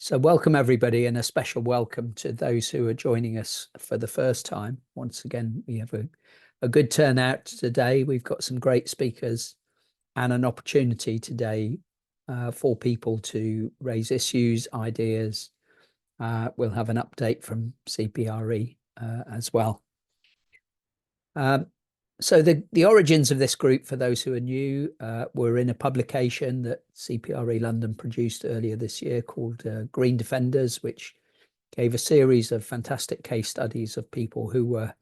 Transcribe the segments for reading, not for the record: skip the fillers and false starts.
So welcome everybody, and a special welcome to those who are joining us for the first time. Once again, we have a good turnout today. We've got some great speakers and an opportunity today for people to raise issues, ideas. We'll have an update from CPRE as well. So the origins of this group, for those who are new, were in a publication that CPRE London produced earlier this year called Green Defenders, which gave a series of fantastic case studies of people who were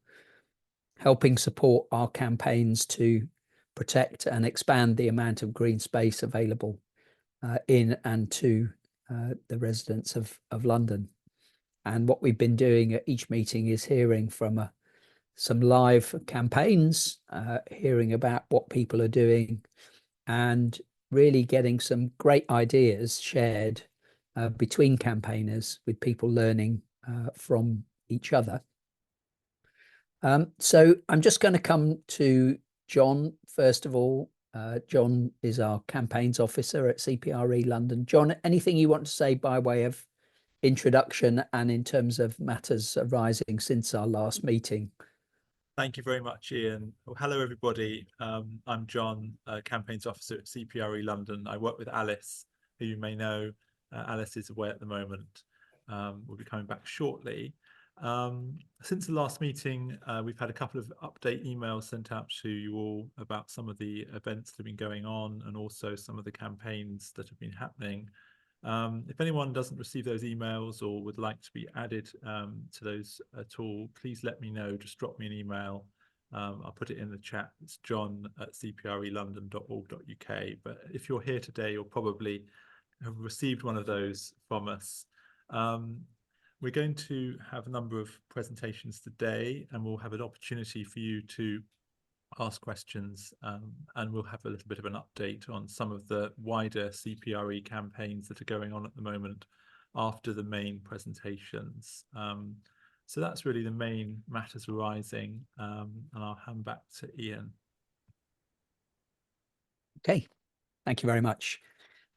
helping support our campaigns to protect and expand the amount of green space available in and to the residents of London. And what we've been doing at each meeting is hearing from some live campaigns, hearing about what people are doing, and really getting some great ideas shared between campaigners, with people learning from each other. So I'm just going to come to John first of all. John is our campaigns officer at CPRE London. John, anything you want to say by way of introduction and in terms of matters arising since our last meeting? Thank you very much, Ian. Well, hello, everybody. I'm John, Campaigns Officer at CPRE London. I work with Alice, who you may know. Alice is away at the moment. We'll be coming back shortly. Since the last meeting, we've had a couple of update emails sent out to you all about some of the events that have been going on and also some of the campaigns that have been happening. If anyone doesn't receive those emails or would like to be added to those at all, please let me know. Just drop me an email. I'll put it in the chat. It's john@cprelondon.org.uk. But if you're here today, you'll probably have received one of those from us. We're going to have a number of presentations today, and we'll have an opportunity for you to ask questions, and we'll have a little bit of an update on some of the wider CPRE campaigns that are going on at the moment after the main presentations. So that's really the main matters arising, and I'll hand back to Ian. Okay, thank you very much.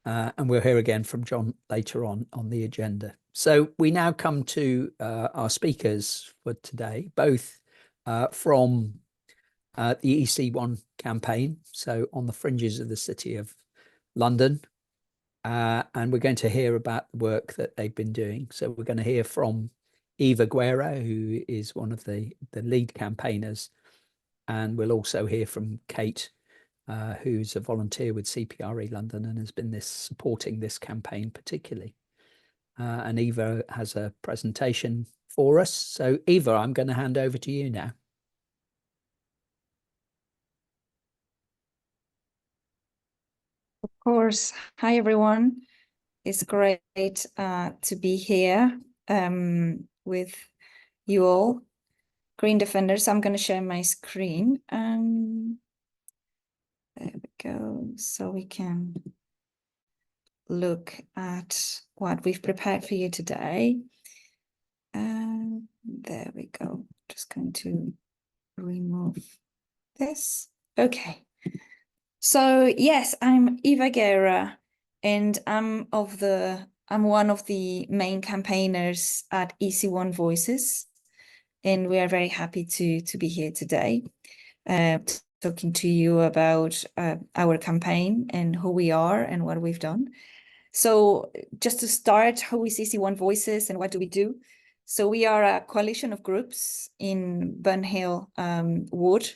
And we'll hear again from John later on the agenda. So we now come to our speakers for today, both from the EC1 campaign, so on the fringes of the City of London, and we're going to hear about the work that they've been doing. So we're going to hear from Eva Guerra, who is one of the lead campaigners, and we'll also hear from Kate, who's a volunteer with CPRE London and has been supporting this campaign particularly. And Eva has a presentation for us. So Eva, I'm going to hand over to you now. Of course. Hi, everyone. It's great to be here with you all. Green Defenders. I'm going to share my screen. There we go. So we can look at what we've prepared for you today. There we go. Just going to remove this. Okay. So yes, I'm Eva Guerra, and I'm one of the main campaigners at EC1 Voices, and we are very happy to be here today, talking to you about our campaign and who we are and what we've done. So just to start, who is EC1 Voices and what do we do? So we are a coalition of groups in Burnhill Wood,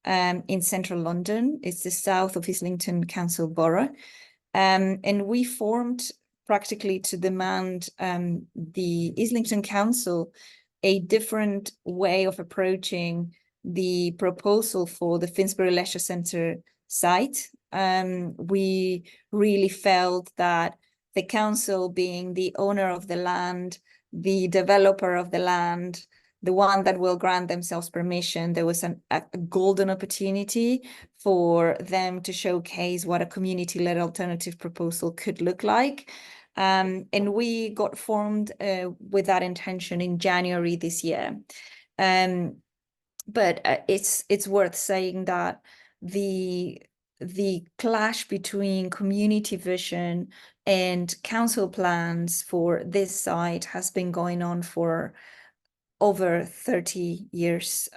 in central London. It's the south of Islington Council Borough. And we formed practically to demand the Islington Council a different way of approaching the proposal for the Finsbury Leisure site. We really felt that the council, being the owner of the land, the developer of the land, the one that will grant themselves permission, there was a golden opportunity for them to showcase what a community-led alternative proposal could look like. And we got formed with that intention in January this year. But it's worth saying that the clash between community vision And council plans for this site has been going on for over 30 years,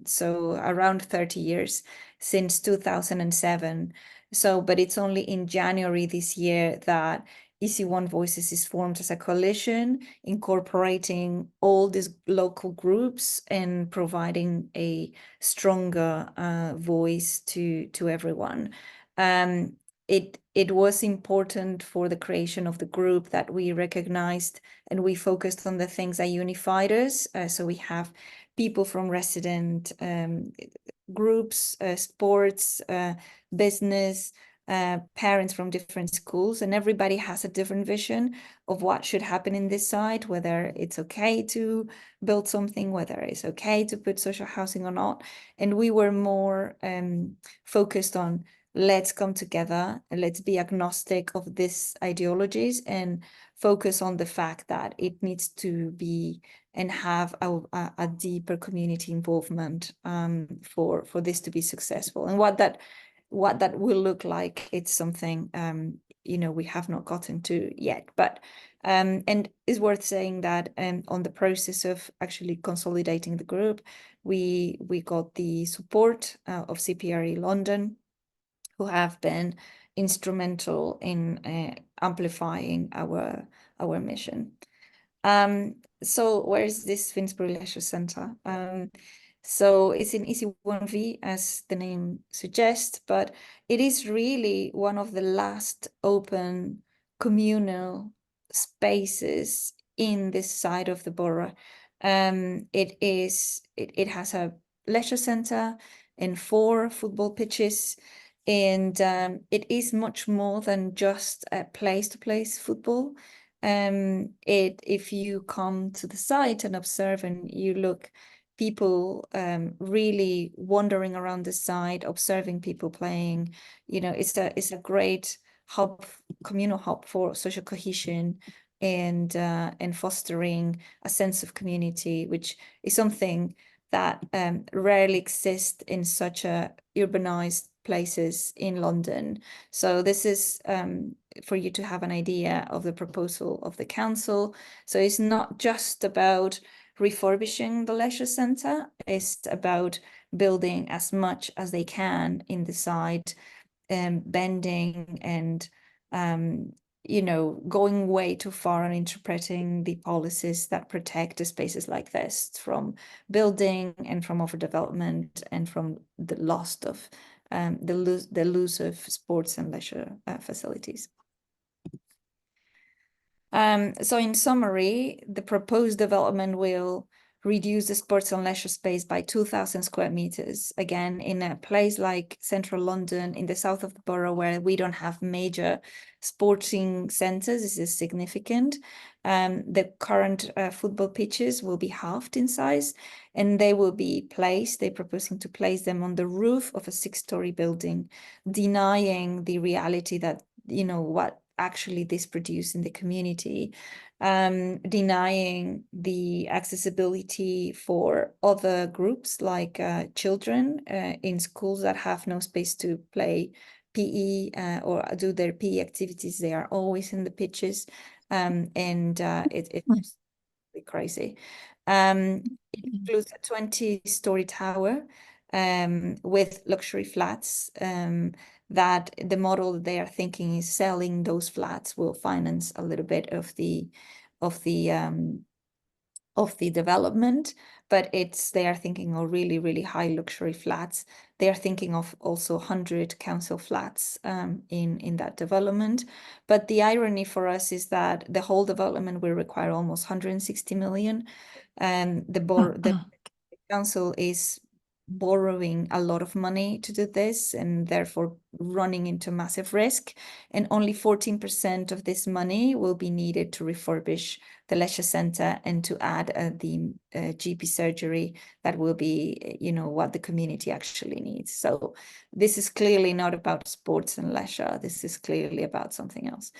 so around 30 years, since 2007. So, but it's only in January this year that EC1 Voices is formed as a coalition, incorporating all these local groups and providing a stronger voice to everyone. It was important for the creation of the group that we recognized and we focused on the things that unified us. So we have people from resident groups, sports, business, parents from different schools, and everybody has a different vision of what should happen in this site, whether it's okay to build something, whether it's okay to put social housing or not. And we were more focused on, let's come together and let's be agnostic of these ideologies and focus on the fact that it needs to be and have a deeper community involvement for this to be successful. And what that will look like, it's something we have not gotten to yet. But and it's worth saying that on the process of actually consolidating the group, we got the support of CPRE London, who have been instrumental in amplifying our mission. So where is this Finsbury Leisure Centre? So it's in EC1V, as the name suggests, but it is really one of the last open communal spaces in this side of the borough. It has a leisure centre and 4 football pitches. And it is much more than just a place-to-place football. If you come to the site and observe and you look, people really wandering around the site, observing people playing, it's a great hub, communal hub for social cohesion and fostering a sense of community, which is something that rarely exists in such a urbanized places in London. So this is for you to have an idea of the proposal of the council. So it's not just about refurbishing the leisure centre, it's about building as much as they can in the site, bending and going way too far and interpreting the policies that protect the spaces like this from building and from overdevelopment and from the loss of the loss of sports and leisure facilities. So in summary, the proposed development will reduce the sports and leisure space by 2,000 square meters. Again, in a place like central London, in the south of the borough, where we don't have major sporting centres, this is significant. The current football pitches will be halved in size, and they will be placed, they're proposing to place them on the roof of a 6-story building, denying the reality that, what actually this produced in the community, denying the accessibility for other groups like children in schools that have no space to play PE or do their PE activities. They are always in the pitches, and it's crazy. It includes a 20-story tower with luxury flats, that the model that they are thinking is selling those flats will finance a little bit of the development, but they are thinking of really, really high luxury flats. They are thinking of also 100 council flats in that development. But the irony for us is that the whole development will require almost 160 million. And the council is borrowing a lot of money to do this and therefore running into massive risk, and only 14% of this money will be needed to refurbish the leisure centre and to add the GP surgery that will be what the community actually needs. So this is clearly not about sports and leisure, this is clearly about something else.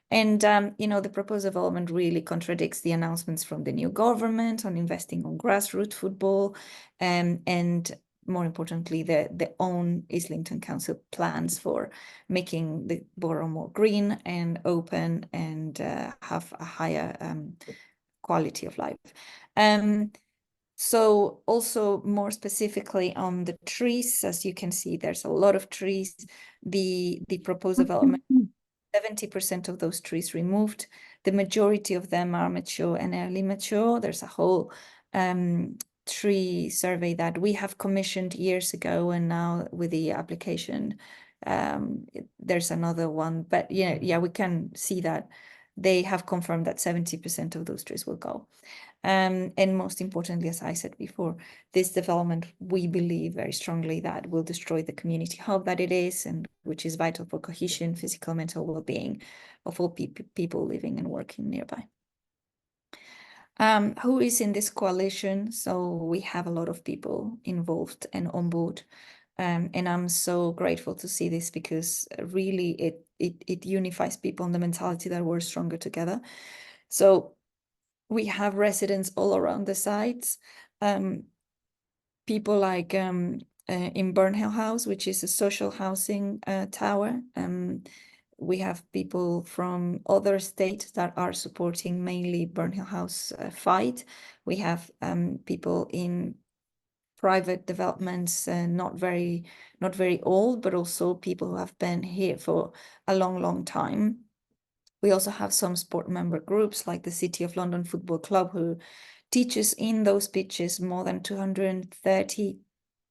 And the proposed development really contradicts the announcements from the new government on investing on grassroots football, and more importantly, the own Islington Council plans for making the borough more green and open and have a higher quality of life. So also more specifically on the trees, as you can see, there's a lot of trees. The proposed development, 70% of those trees removed. The majority of them are mature and early mature. There's a whole tree survey that we have commissioned years ago, and now with the application, there's another one. But yeah, we can see that they have confirmed that 70% of those trees will go. And most importantly, as I said before, this development, we believe very strongly that will destroy the community hub that it is, and which is vital for cohesion, physical, mental well-being of all people living and working nearby. Who is in this coalition? So we have a lot of people involved and on board. And I'm so grateful to see this, because really it unifies people and the mentality that we're stronger together. So we have residents all around the sites, people like in Burnhill House, which is a social housing tower. We have people from other states that are supporting mainly Burnhill House fight. We have people in private developments, not very old, but also people who have been here for a long time. We also have some sport member groups like the City of London Football Club, who teaches in those pitches more than 230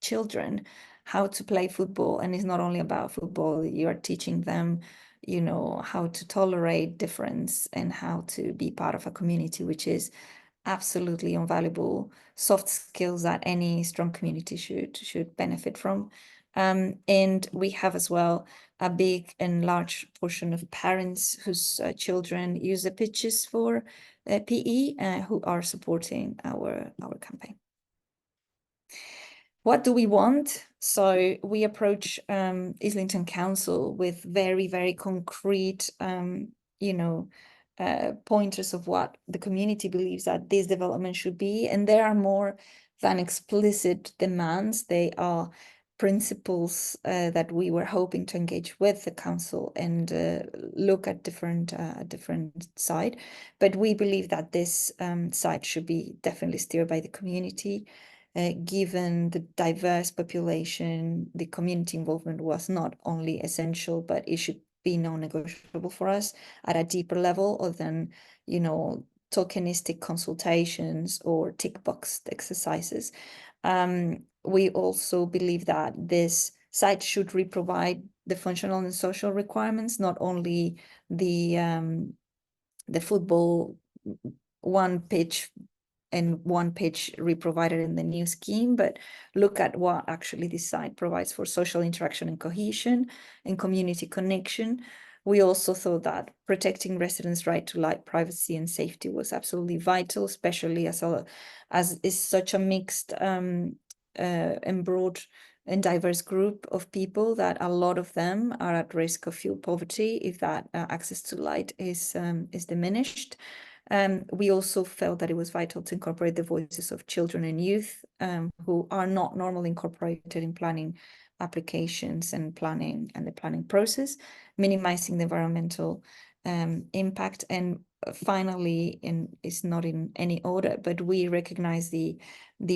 children how to play football. And it's not only about football, you are teaching them, how to tolerate difference and how to be part of a community, which is absolutely invaluable soft skills that any strong community should benefit from. And we have as well a big and large portion of parents whose children use the pitches for PE, who are supporting our campaign. What do we want? So we approach Islington Council with very concrete, pointers of what the community believes that this development should be. And there are more than explicit demands. They are principles that we were hoping to engage with the council and look at different side. But we believe that this site should be definitely steered by the community. Given the diverse population, the community involvement was not only essential, but it should be non-negotiable for us at a deeper level, other than, tokenistic consultations or tick box exercises. We also believe that this site should provide the functional and social requirements, not only the football one pitch provided in the new scheme, but look at what actually this site provides for social interaction and cohesion and community connection. We also thought that protecting residents' right to life, privacy and safety was absolutely vital, especially as is such a mixed and broad and diverse group of people, that a lot of them are at risk of fuel poverty if that access to light is diminished. We also felt that it was vital to incorporate the voices of children and youth who are not normally incorporated in planning applications and the planning process, minimizing the environmental impact. And finally, it's not in any order, but we recognize the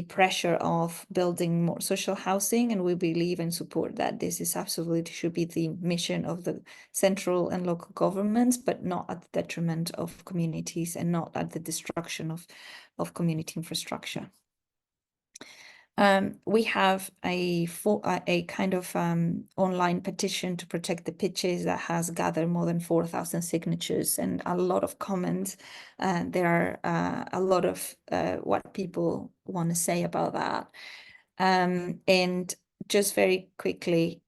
pressure of building more social housing, and we believe and support that this is absolutely should be the mission of the central and local governments, but not at the detriment of communities and not at the destruction of community infrastructure. We have a kind of online petition to protect the pitches that has gathered more than 4,000 signatures and a lot of comments. There are a lot of what people want to say about that. And just very quickly,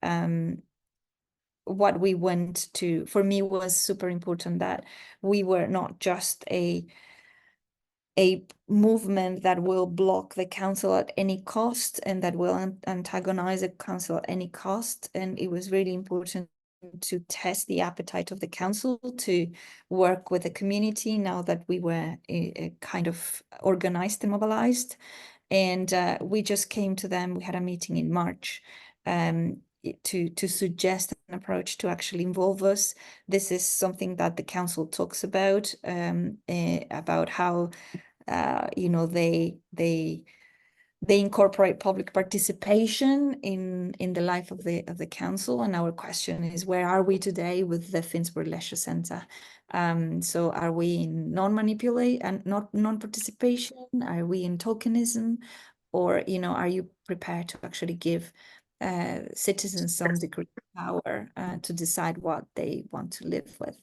what we went to, for me, was super important that we were not just a movement that will block the council at any cost and that will antagonize the council at any cost. And it was really important to test the appetite of the council to work with the community now that we were kind of organized and mobilized. And we just came to them. We had a meeting in March to suggest an approach to actually involve us. This is something that the council talks about how they incorporate public participation in the life of the council. And our question is, where are we today with the Finsbury Leisure Centre? So are we in non-manipulate and non-participation? Are we in tokenism? Or, are you prepared to actually give citizens some degree of power to decide what they want to live with?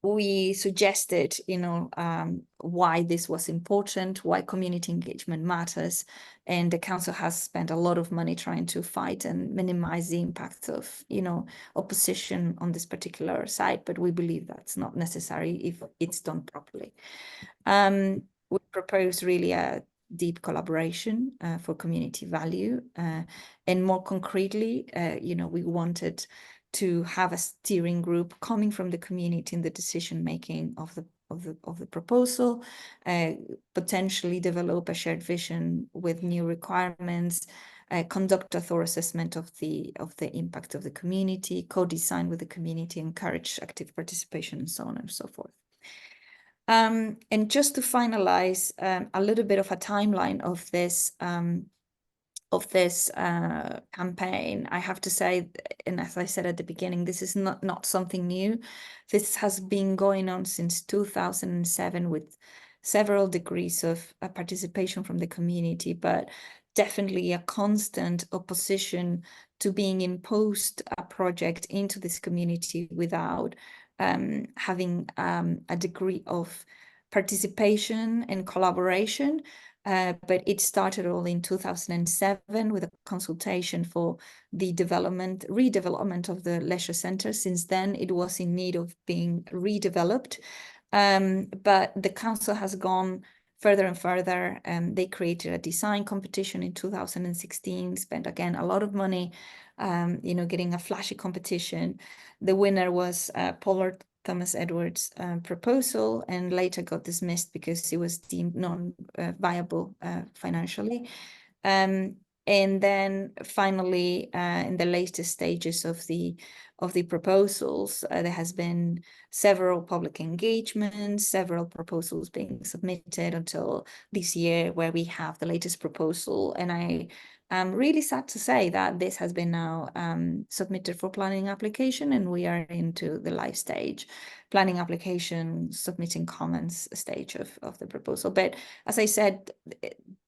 We suggested, why this was important, why community engagement matters. And the council has spent a lot of money trying to fight and minimize the impact of, opposition on this particular site. But we believe that's not necessary if it's done properly. We propose really a deep collaboration for community value. And more concretely, we wanted to have a steering group coming from the community in the decision making of the proposal, potentially develop a shared vision with new requirements, conduct a thorough assessment of the impact of the community, co-design with the community, encourage active participation, and so on and so forth. And just to finalize a little bit of a timeline of this campaign, I have to say, and as I said at the beginning, this is not something new. This has been going on since 2007 with several degrees of participation from the community, but definitely a constant opposition to being imposed a project into this community without having a degree of participation and collaboration. But it started all in 2007 with a consultation for the redevelopment of the leisure centre. Since then, it was in need of being redeveloped. But the council has gone further and further. They created a design competition in 2016, spent again a lot of money, getting a flashy competition. The winner was Pollard Thomas Edwards' proposal, and later got dismissed because it was deemed non-viable financially. And then finally, in the latest stages of the proposals, there has been several public engagements, several proposals being submitted until this year, where we have the latest proposal. And I'm really sad to say that this has been now submitted for planning application, and we are into the live stage, planning application, submitting comments stage of the proposal. But as I said,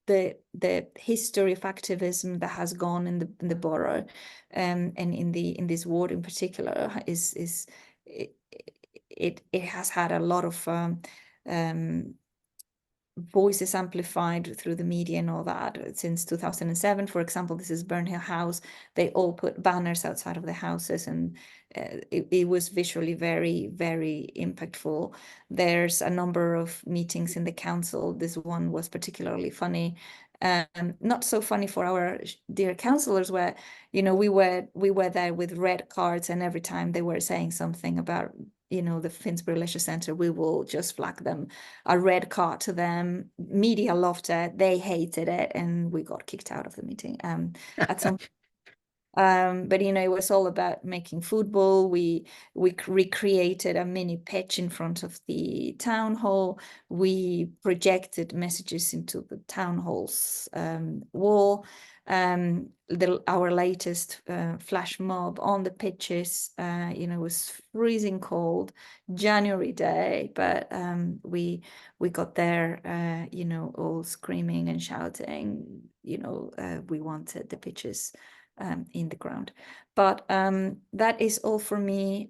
the history of activism that has gone in the borough and in this ward in particular it has had a lot of voices amplified through the media and all that since 2007. For example, this is Burnhill House. They all put banners outside of the houses, and it was visually very, very impactful. There's a number of meetings in the council. This one was particularly funny. Not so funny for our dear councillors, where we were there with red cards, and every time they were saying something about the Finsbury Leisure Centre, we will just flag them a red card to them. Media loved it, they hated it, and we got kicked out of the meeting at some but it was all about making football. We recreated a mini pitch in front of the town hall. We projected messages into the town hall's wall. Our latest flash mob on the pitches, was freezing cold January day, but we got there, all screaming and shouting. We wanted the pitches in the ground. But that is all for me.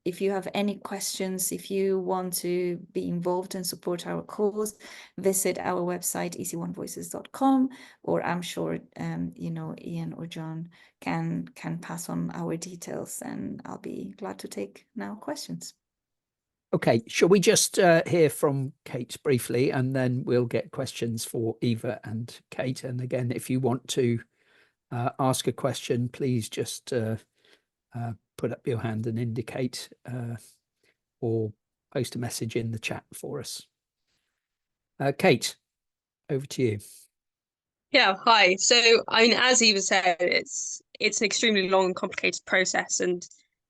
If you have any questions, if you want to be involved and support our cause, visit our website easyonevoices.com, or I'm sure Ian or John can pass on our details, and I'll be glad to take now questions. Okay, shall we just hear from Kate briefly, and then we'll get questions for Eva and Kate. And again, if you want to ask a question, please just put up your hand and indicate, or post a message in the chat for us. Kate. over to you. Yeah, hi. So, I mean, as Eva said, it's an extremely long and complicated process, and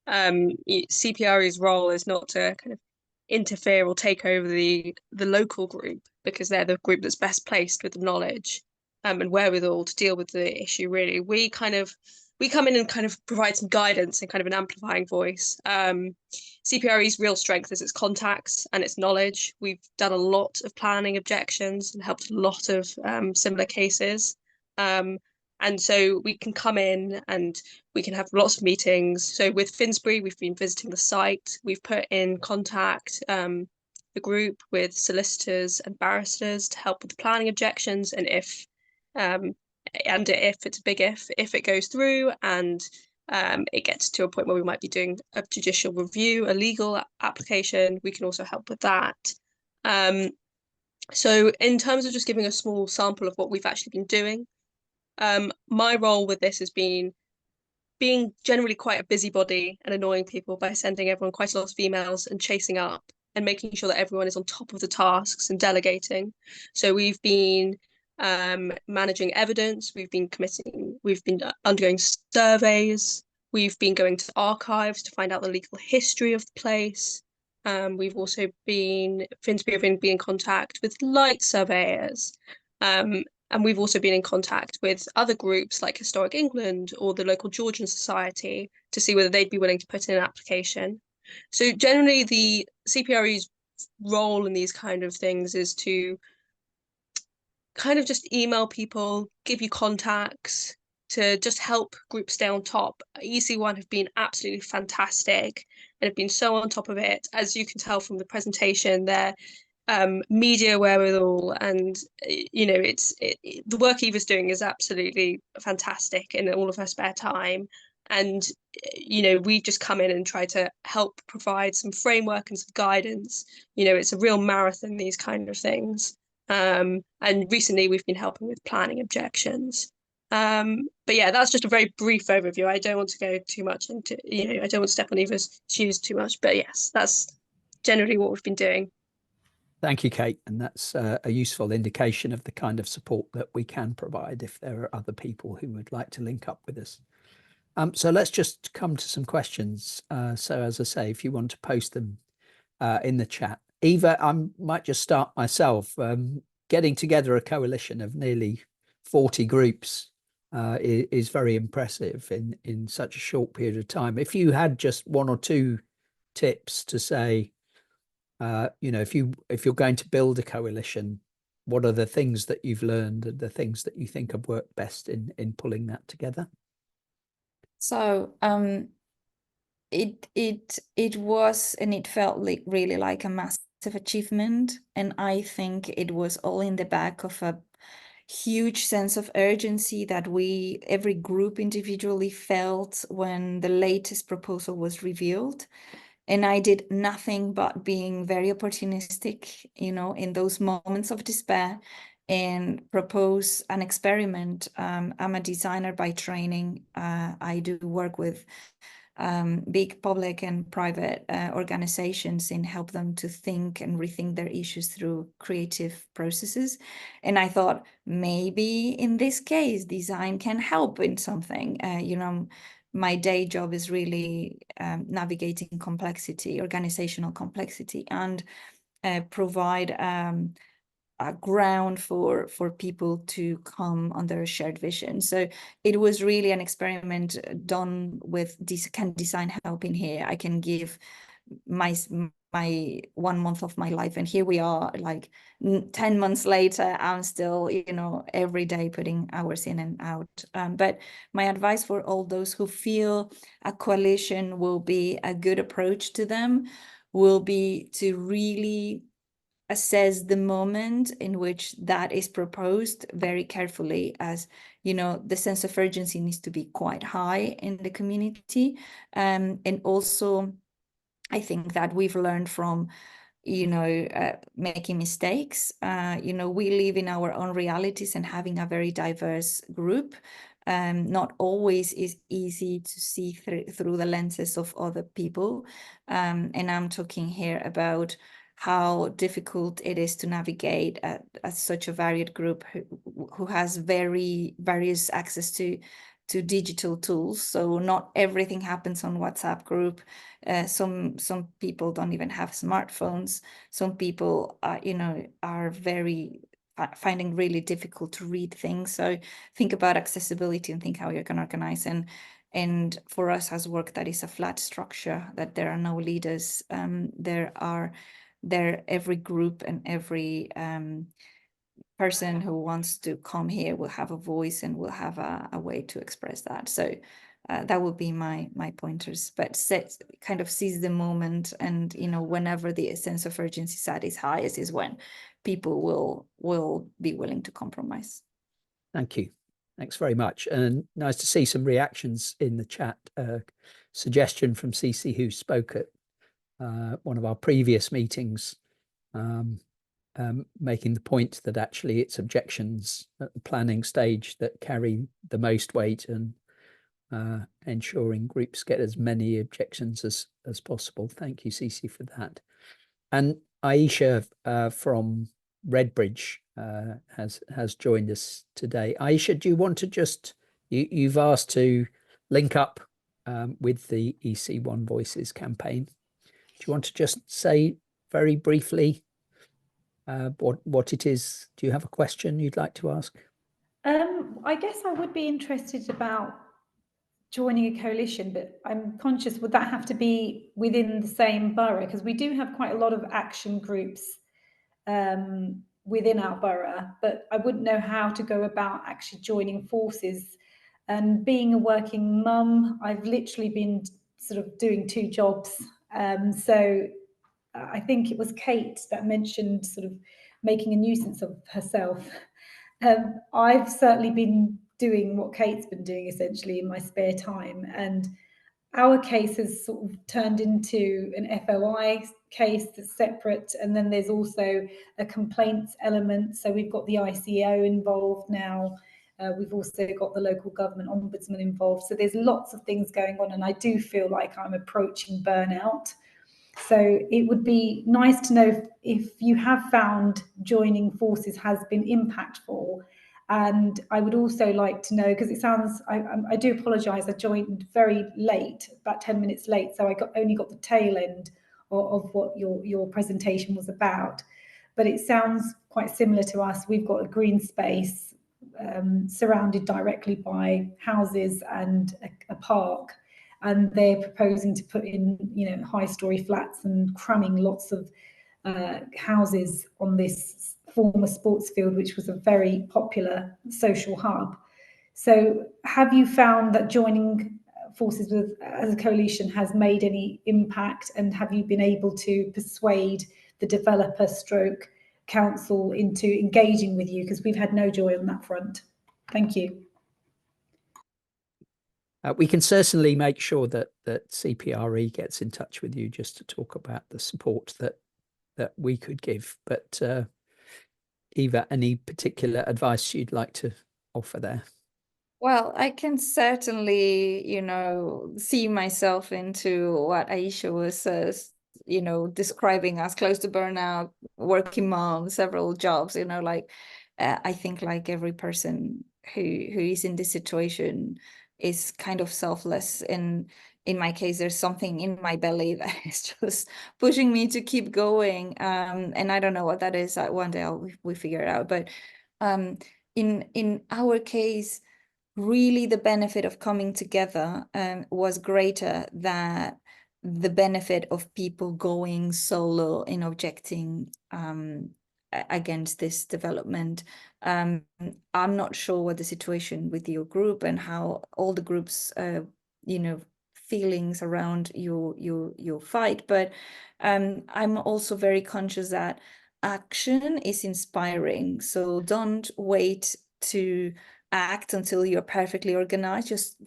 CPRE's role is not to kind of interfere or take over the local group, because they're the group that's best placed with the knowledge and wherewithal to deal with the issue. Really, we come in and kind of provide some guidance and kind of an amplifying voice. CPRE's real strength is its contacts and its knowledge. We've done a lot of planning objections and helped a lot of similar cases. And so we can come in and we can have lots of meetings. So with Finsbury, we've been visiting the site. We've put in contact the group with solicitors and barristers to help with the planning objections. And if it's a big if it goes through and it gets to a point where we might be doing a judicial review, a legal application, we can also help with that. So in terms of just giving a small sample of what we've actually been doing, my role with this has been being generally quite a busybody and annoying people by sending everyone quite a lot of emails and chasing up and making sure that everyone is on top of the tasks and delegating. So we've been managing evidence, we've been undergoing surveys, we've been going to archives to find out the legal history of the place. We've also Finsbury have been in contact with light surveyors. And we've also been in contact with other groups like Historic England or the local Georgian Society to see whether they'd be willing to put in an application. So generally the CPRE's role in these kind of things is to kind of just email people, give you contacts to just help groups stay on top. EC1 have been absolutely fantastic and have been so on top of it. As you can tell from the presentation, they're media wherewithal, and the work Eva's doing is absolutely fantastic in all of her spare time. And we've just come in and try to help provide some framework and some guidance. It's a real marathon, these kind of things. And recently we've been helping with planning objections. But yeah, that's just a very brief overview. I don't want to go too much into, I don't want to step on Eva's shoes too much, but yes, that's generally what we've been doing. Thank you, Kate. And that's a useful indication of the kind of support that we can provide if there are other people who would like to link up with us. So let's just come to some questions. So as I say, if you want to post them in the chat. Eva, I might just start myself. Getting together a coalition of nearly 40 groups is very impressive in such a short period of time. If you had just one or two tips to say, if you're going to build a coalition, what are the things that you've learned and the things that you think have worked best in pulling that together? So it was, and it felt really like a massive achievement, and I think it was all in the back of a huge sense of urgency that every group individually felt when the latest proposal was revealed. And I did nothing but being very opportunistic, in those moments of despair, and propose an experiment. I'm a designer by training. I do work with big public and private organizations and help them to think and rethink their issues through creative processes. And I thought maybe in this case, design can help in something. My day job is really navigating complexity, organizational complexity, and provide a ground for people to come under a shared vision. So it was really an experiment done with can design help in here? I can give my 1 month of my life, and here we are, like 10 months later, I'm still every day putting hours in and out. But my advice for all those who feel a coalition will be a good approach to them will be to really assess the moment in which that is proposed very carefully, as the sense of urgency needs to be quite high in the community. And also I think that we've learned from making mistakes. We live in our own realities, and having a very diverse group not always is easy to see through the lenses of other people. And I'm talking here about how difficult it is to navigate at such a varied group who has various access to digital tools. So not everything happens on WhatsApp group. Some people don't even have smartphones. Some people are finding really difficult to read things. So think about accessibility and think how you're going to organize. And for us has work that is a flat structure, that there are no leaders. Every group and every person who wants to come here will have a voice and will have a way to express that. So that would be my pointers. But kind of seize the moment, and whenever the sense of urgency is at its highest is when people will be willing to compromise. Thank you. Thanks very much. And nice to see some reactions in the chat. Suggestion from CC, who spoke at one of our previous meetings, making the point that actually it's objections at the planning stage that carry the most weight, and ensuring groups get as many objections as possible. Thank you, CC, for that. And Aisha from Redbridge has joined us today. Aisha, do you want to just, you've asked to link up with the EC1 Voices campaign. Do you want to just say very briefly what it is? Do you have a question you'd like to ask? I guess I would be interested about joining a coalition, but I'm conscious, would that have to be within the same borough? Because we do have quite a lot of action groups within our borough, but I wouldn't know how to go about actually joining forces. And being a working mum, I've literally been sort of doing 2 jobs. So I think it was Kate that mentioned sort of making a nuisance of herself. I've certainly been doing what Kate's been doing essentially in my spare time, and our case has sort of turned into an FOI case that's separate, and then there's also a complaints element. So we've got the ICO involved now. We've also got the local government ombudsman involved. So there's lots of things going on, and I do feel like I'm approaching burnout. So it would be nice to know if you have found joining forces has been impactful. And I would also like to know, because it sounds, I do apologise, I joined very late, about 10 minutes late, so I only got the tail end of what your presentation was about. But it sounds quite similar to us. We've got a green space surrounded directly by houses and a park. And they're proposing to put in, high-storey flats and cramming lots of houses on this former sports field, which was a very popular social hub. So have you found that joining forces as a coalition has made any impact, and have you been able to persuade the developer stroke council into engaging with you? Because we've had no joy on that front. Thank you. We can certainly make sure that CPRE gets in touch with you just to talk about the support that we could give. But Eva, any particular advice you'd like to offer there? Well, I can certainly, see myself into what Aisha was, describing as close to burnout, working mom, several jobs, I think like every person who is in this situation is kind of selfless. And in my case, there's something in my belly that is just pushing me to keep going. And I don't know what that is. One day we figure it out. But in our case, really the benefit of coming together was greater than the benefit of people going solo in objecting against this development. I'm not sure what the situation with your group and how all the groups, feelings around your fight, but I'm also very conscious that action is inspiring. So don't wait to act until you're perfectly organized. Just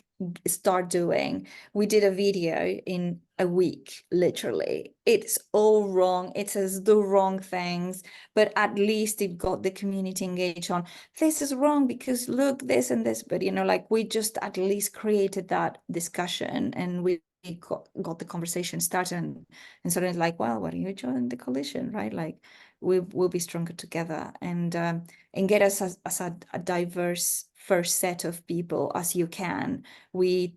start doing. We did a video in a week, literally. It's all wrong. It says the wrong things, but at least it got the community engaged on this is wrong because look, this and this. But we just at least created that discussion, and we got the conversation started, and suddenly like, well, why don't you join the coalition, right? Like we'll be stronger together, and get us as a diverse first set of people as you can. We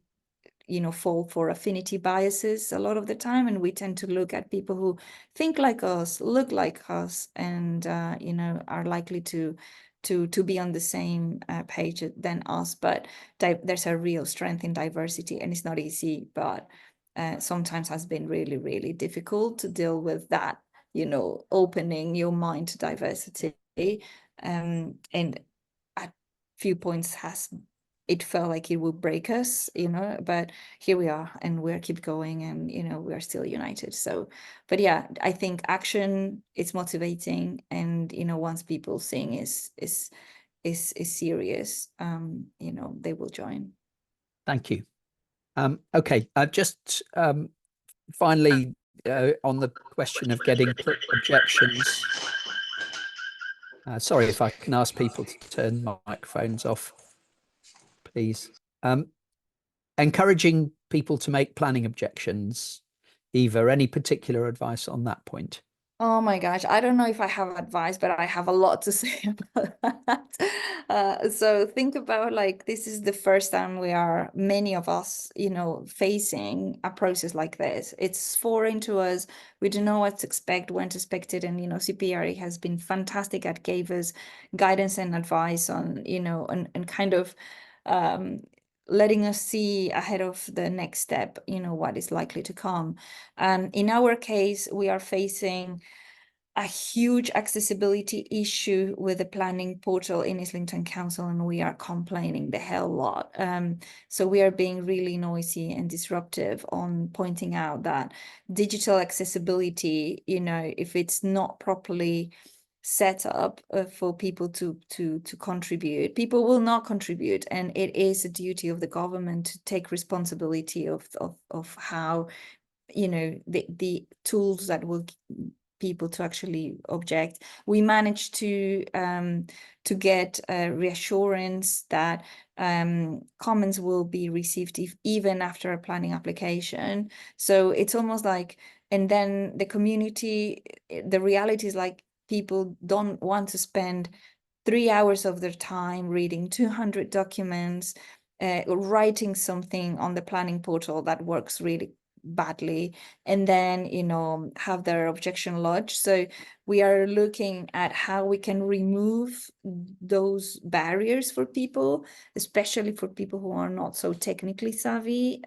fall for affinity biases a lot of the time, and we tend to look at people who think like us, look like us, and are likely to be on the same page than us. But there's a real strength in diversity, and it's not easy, but sometimes has been really, really difficult to deal with that, opening your mind to diversity. And at few points it felt like it would break us, but here we are, and we're keep going, and we are still united. So, but yeah, I think action is motivating, and once people seeing is serious, they will join. Thank you. Okay, just finally on the question of getting objections. Sorry, if I can ask people to turn microphones off, please. Encouraging people to make planning objections. Eva, any particular advice on that point? Oh my gosh, I don't know if I have advice, but I have a lot to say about that. So think about, like, this is the first time many of us, facing a process like this. It's foreign to us. We don't know what to expect, when to expect it. And, CPRE has been fantastic at gave us guidance and advice on, and kind of letting us see ahead of the next step, what is likely to come. In our case, we are facing a huge accessibility issue with the planning portal in Islington Council, and we are complaining the hell lot. So we are being really noisy and disruptive on pointing out that digital accessibility, if it's not properly set up for people to contribute, people will not contribute, and it is a duty of the government to take responsibility of how the tools that will people to actually object. We managed to get reassurance that comments will be received even after a planning application. So it's almost like, and then the community, the reality is like, people don't want to spend 3 hours of their time reading 200 documents, writing something on the planning portal that works really badly, and then have their objection lodged. So we are looking at how we can remove those barriers for people, especially for people who are not so technically savvy,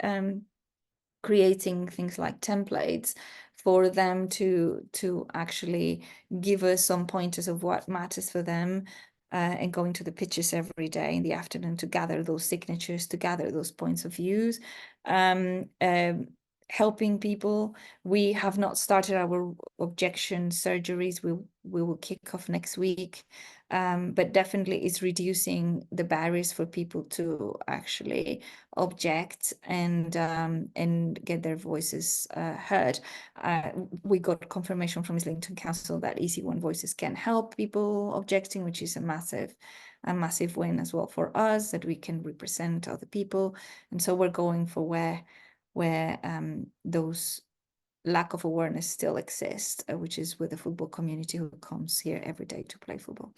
creating things like templates for them to actually give us some pointers of what matters for them, and going to the pitches every day in the afternoon to gather those signatures, to gather those points of views. Helping people. We have not started our objection surgeries. We will kick off next week, but definitely it's reducing the barriers for people to actually object and get their voices heard. We got confirmation from Islington Council that Easy One Voices can help people objecting, which is a massive win as well for us, that we can represent other people. And so we're going for where those lack of awareness still exist, which is with the football community who comes here every day to play football.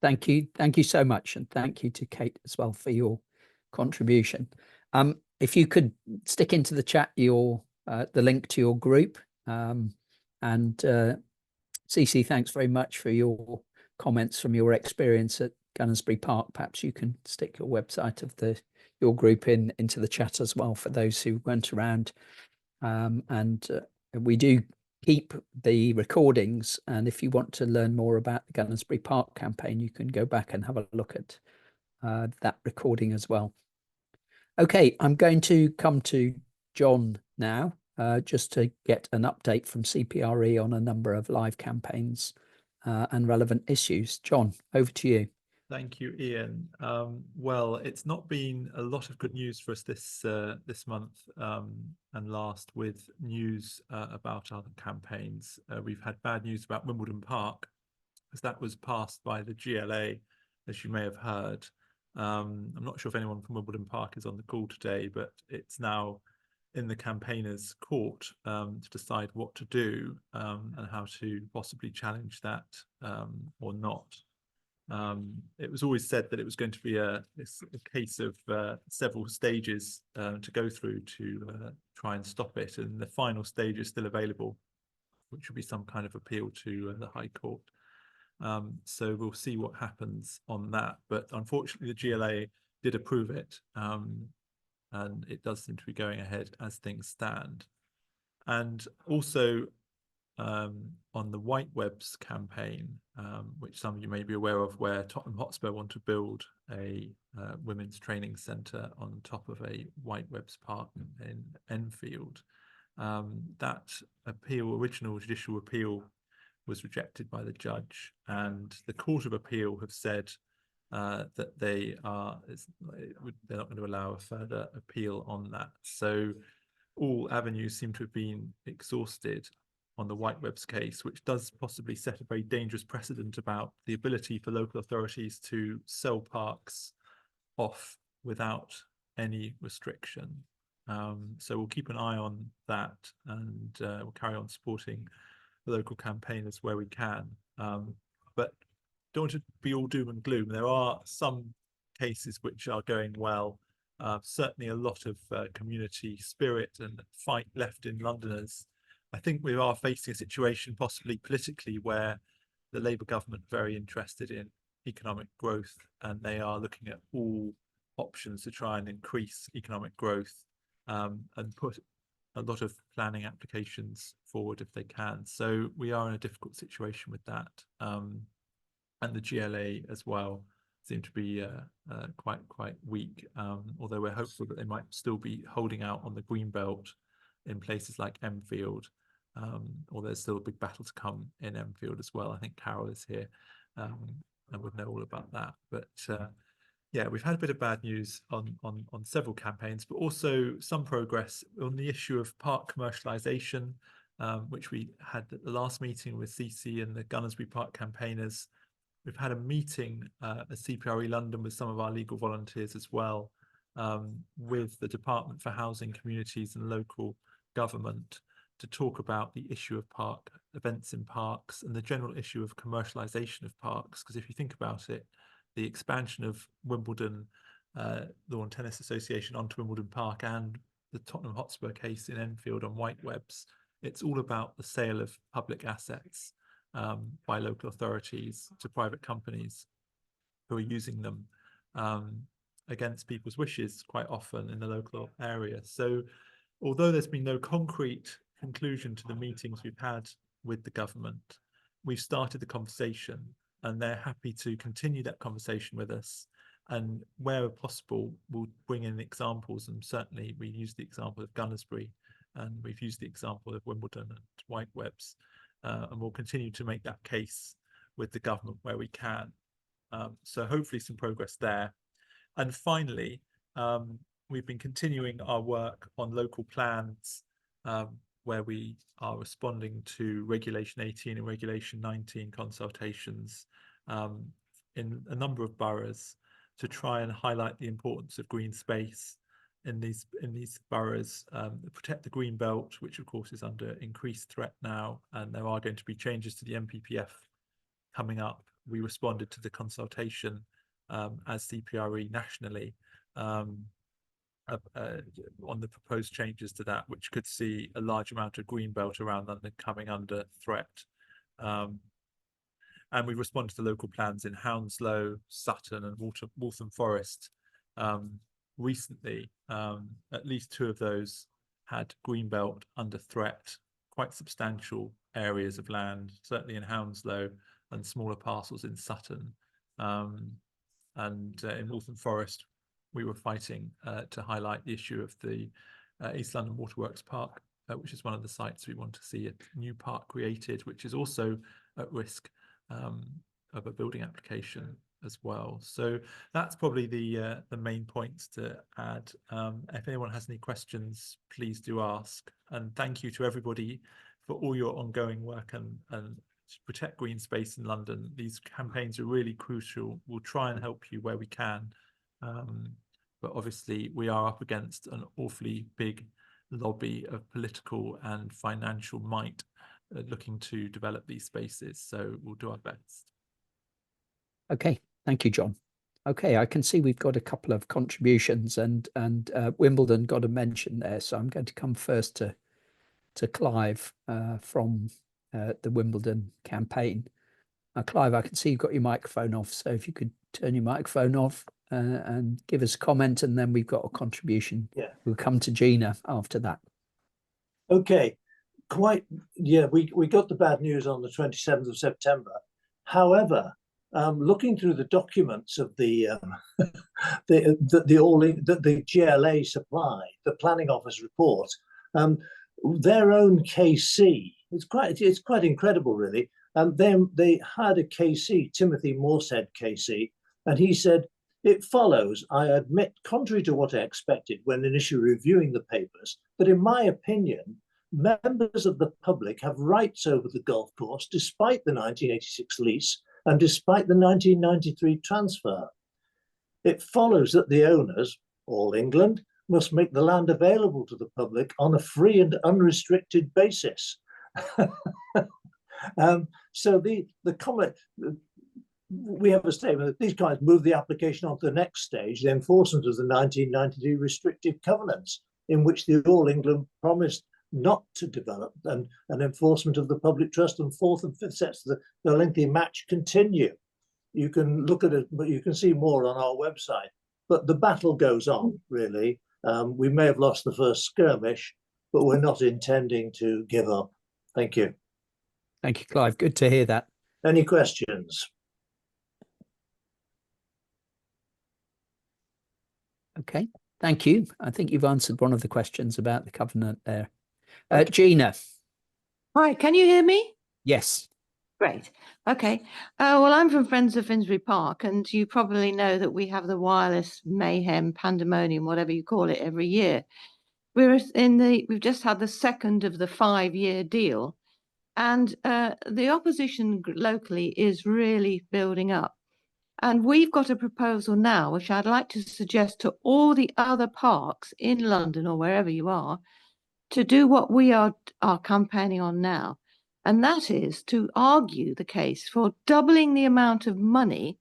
Thank you so much, and thank you to Kate as well for your contribution. If you could stick into the chat the link to your group, and Cece, thanks very much for your comments from your experience at Finsbury Park. Perhaps you can stick your website of your group into the chat as well for those who weren't around. And we do keep the recordings, and if you want to learn more about the Finsbury Park campaign, you can go back and have a look at that recording as well. Okay, I'm going to come to John now, just to get an update from CPRE on a number of live campaigns and relevant issues. John, over to you. Thank you, Ian. Well, it's not been a lot of good news for us this month and last, with news about other campaigns. We've had bad news about Wimbledon Park, as that was passed by the GLA, as you may have heard. I'm not sure if anyone from Wimbledon Park is on the call today, but it's now in the campaigners' court to decide what to do and how to possibly challenge that or not. It was always said that it was going to be a case of several stages to go through to try and stop it, and the final stage is still available, which will be some kind of appeal to the High Court. So we'll see what happens on that, but unfortunately the GLA did approve it, and it does seem to be going ahead as things stand. And also on the Whitewebbs campaign, which some of you may be aware of, where Tottenham Hotspur want to build a women's training centre on top of a Whitewebbs Park in Enfield. That original judicial appeal was rejected by the judge, and the Court of Appeal have said that they're not going to allow a further appeal on that. So all avenues seem to have been exhausted on the Whitewebbs case, which does possibly set a very dangerous precedent about the ability for local authorities to sell parks off without any restriction. So we'll keep an eye on that, and we'll carry on supporting the local campaigners where we can. But don't want to be all doom and gloom. There are some cases which are going well. Certainly a lot of community spirit and fight left in Londoners. I think we are facing a situation possibly politically where the Labour government are very interested in economic growth, and they are looking at all options to try and increase economic growth and put a lot of planning applications forward if they can. So we are in a difficult situation with that. And the GLA as well seem to be quite weak, although we're hopeful that they might still be holding out on the green belt in places like Enfield, or there's still a big battle to come in Enfield as well. I think Carol is here and would know all about that. But yeah, we've had a bit of bad news on several campaigns, but also some progress on the issue of park commercialisation, which we had at the last meeting with CC and the Gunnersbury Park campaigners. We've had a meeting at CPRE London with some of our legal volunteers as well, with the Department for Housing, Communities and Local Government, to talk about the issue of park events in parks and the general issue of commercialisation of parks. Because if you think about it, the expansion of Wimbledon Lawn Tennis Association onto Wimbledon Park and the Tottenham Hotspur case in Enfield on Whitewebbs, it's all about the sale of public assets by local authorities to private companies who are using them against people's wishes quite often in the local area. So although there's been no concrete conclusion to the meetings we've had with the government, we've started the conversation, and they're happy to continue that conversation with us. And where possible, we'll bring in examples, and certainly we use the example of Gunnersbury, and we've used the example of Wimbledon and Whitewebbs, and we'll continue to make that case with the government where we can. So hopefully some progress there. And finally, we've been continuing our work on local plans, where we are responding to Regulation 18 and Regulation 19 consultations in a number of boroughs to try and highlight the importance of green space in these boroughs, protect the green belt, which of course is under increased threat now, and there are going to be changes to the MPPF coming up. We responded to the consultation as CPRE nationally on the proposed changes to that, which could see a large amount of green belt around London coming under threat. And we responded to local plans in Hounslow, Sutton and Waltham Forest recently. At least two of those had green belt under threat, quite substantial areas of land, certainly in Hounslow, and smaller parcels in Sutton. And in Waltham Forest, we were fighting to highlight the issue of the East London Waterworks Park, which is one of the sites we want to see a new park created, which is also at risk of a building application as well. So that's probably the main points to add. If anyone has any questions, please do ask. And thank you to everybody for all your ongoing work and to protect green space in London. These campaigns are really crucial. We'll try and help you where we can. But obviously we are up against an awfully big lobby of political and financial might looking to develop these spaces. So we'll do our best. Okay, thank you, John. Okay, I can see we've got a couple of contributions, and Wimbledon got a mention there, so I'm going to come first to Clive from the Wimbledon campaign. Clive, I can see you've got your microphone off, so if you could turn your microphone off and give us a comment, and then we've got a contribution. Yeah. We'll come to Gina after that. Okay, we got the bad news on the 27th of September. However, looking through the documents of the GLA supply, the Planning Office report, their own KC, it's quite incredible, really. They had a KC, Timothy Morshead KC, and he said, "It follows, I admit, contrary to what I expected when initially reviewing the papers, that in my opinion, members of the public have rights over the golf course despite the 1986 lease and despite the 1993 transfer. It follows that the owners, All England, must make the land available to the public on a free and unrestricted basis." So the comment, we have a statement that these guys move the application on to the next stage, the enforcement of the 1993 restrictive covenants, in which the All England promised not to develop, and enforcement of the public trust and fourth and fifth sets of the lengthy match continue. You can look at it, but you can see more on our website. But the battle goes on, really. We may have lost the first skirmish, but we're not intending to give up. Thank you. Thank you, Clive. Good to hear that. Any questions? Okay, thank you. I think you've answered one of the questions about the covenant there. Gina. Hi, can you hear me? Yes. Great. Okay. Well, I'm from Friends of Finsbury Park, and you probably know that we have the wireless mayhem, pandemonium, whatever you call it, every year. We've just had the second of the 5-year deal, and the opposition locally is really building up. And we've got a proposal now, which I'd like to suggest to all the other parks in London or wherever you are, to do what we are campaigning on now. And that is to argue the case for doubling the amount of money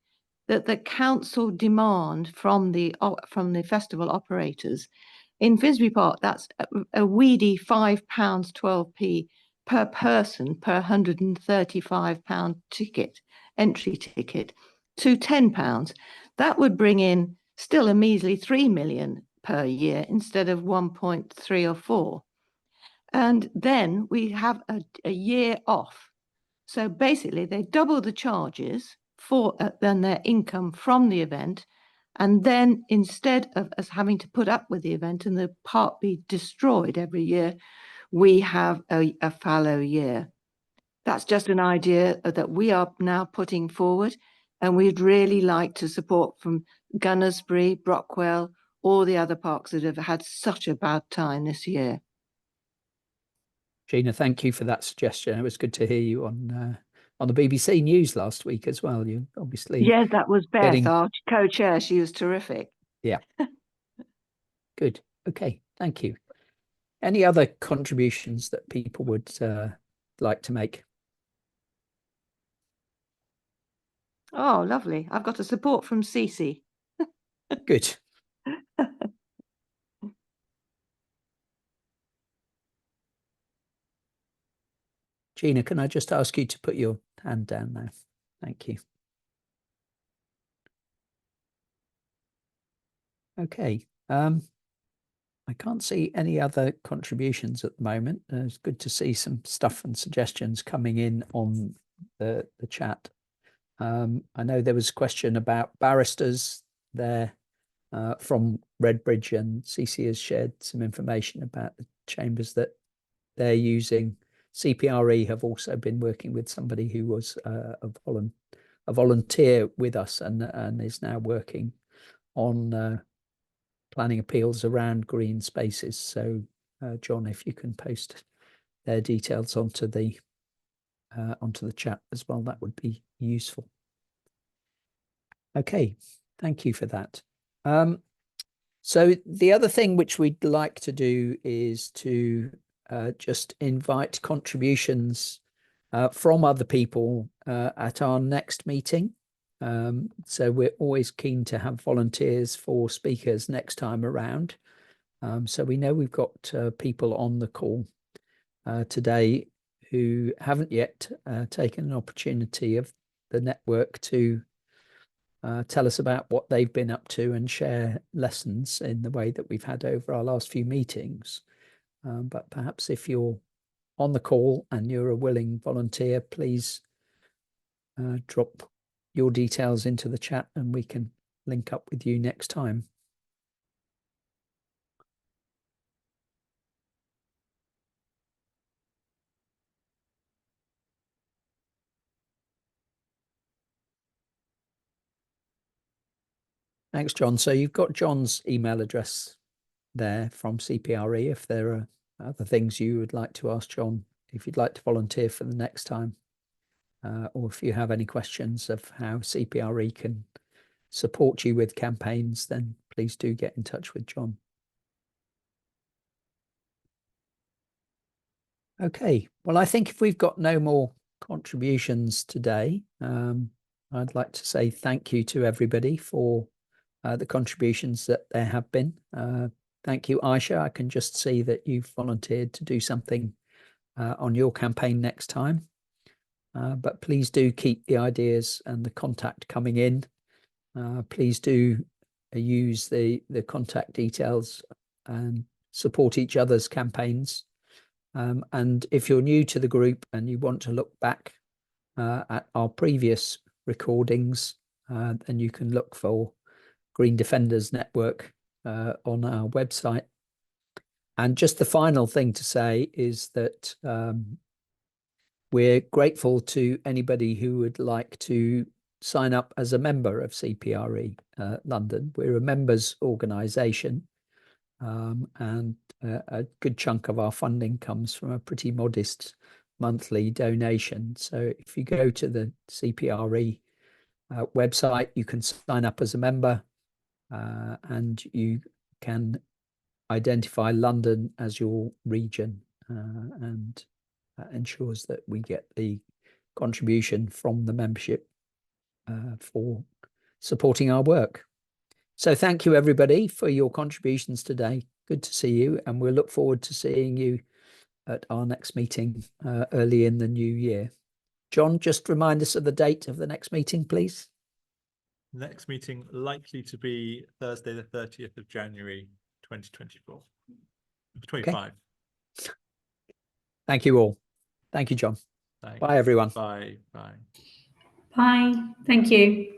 that the council demand from the festival operators. In Finsbury Park, that's a weedy £5.12 per person per £135 ticket, entry ticket, to £10. That would bring in still a measly 3 million per year instead of 1.3 or 4. And then we have a year off. So basically they double the charges for then their income from the event. And then instead of us having to put up with the event and the park be destroyed every year, we have a fallow year. That's just an idea that we are now putting forward. And we'd really like to support from Gunnersbury, Brockwell, all the other parks that have had such a bad time this year. Gina, thank you for that suggestion. It was good to hear you on the BBC News last week as well. You obviously... Yes, that was Beth, our co-chair. She was terrific. Yeah. Good. Okay, thank you. Any other contributions that people would like to make? Oh, lovely. I've got a support from Cece. Good. Gina, can I just ask you to put your hand down now? Thank you. Okay. I can't see any other contributions at the moment. It's good to see some stuff and suggestions coming in on the chat. I know there was a question about barristers there from Redbridge, and CC has shared some information about the chambers that they're using. CPRE have also been working with somebody who was a volunteer with us and is now working on planning appeals around green spaces. So, John, if you can post their details onto the chat as well, that would be useful. Okay, thank you for that. So the other thing which we'd like to do is to just invite contributions from other people at our next meeting. So we're always keen to have volunteers for speakers next time around. So we know we've got people on the call today who haven't yet taken an opportunity of the network to tell us about what they've been up to and share lessons in the way that we've had over our last few meetings. But perhaps if you're on the call and you're a willing volunteer, please drop your details into the chat and we can link up with you next time. Thanks, John. So you've got John's email address there from CPRE. If there are other things you would like to ask John, if you'd like to volunteer for the next time, or if you have any questions of how CPRE can support you with campaigns, then please do get in touch with John. Okay, well, I think if we've got no more contributions today, I'd like to say thank you to everybody for the contributions that there have been. Thank you, Aisha. I can just see that you've volunteered to do something on your campaign next time. But please do keep the ideas and the contact coming in. Please do use the contact details and support each other's campaigns. And if you're new to the group and you want to look back at our previous recordings, then you can look for Green Defenders Network on our website. And just the final thing to say is that we're grateful to anybody who would like to sign up as a member of CPRE London. We're a members organisation, and a good chunk of our funding comes from a pretty modest monthly donation. So if you go to the CPRE website, you can sign up as a member. And you can identify London as your region, and that ensures that we get the contribution from the membership for supporting our work. So thank you, everybody, for your contributions today. Good to see you, and we'll look forward to seeing you at our next meeting early in the new year. John, just remind us of the date of the next meeting, please. Next meeting likely to be Thursday, the 30th of January, 2024. 25. Okay. Thank you all. Thank you, John. Thanks. Bye, everyone. Bye. Bye. Bye. Thank you.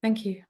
Thank you.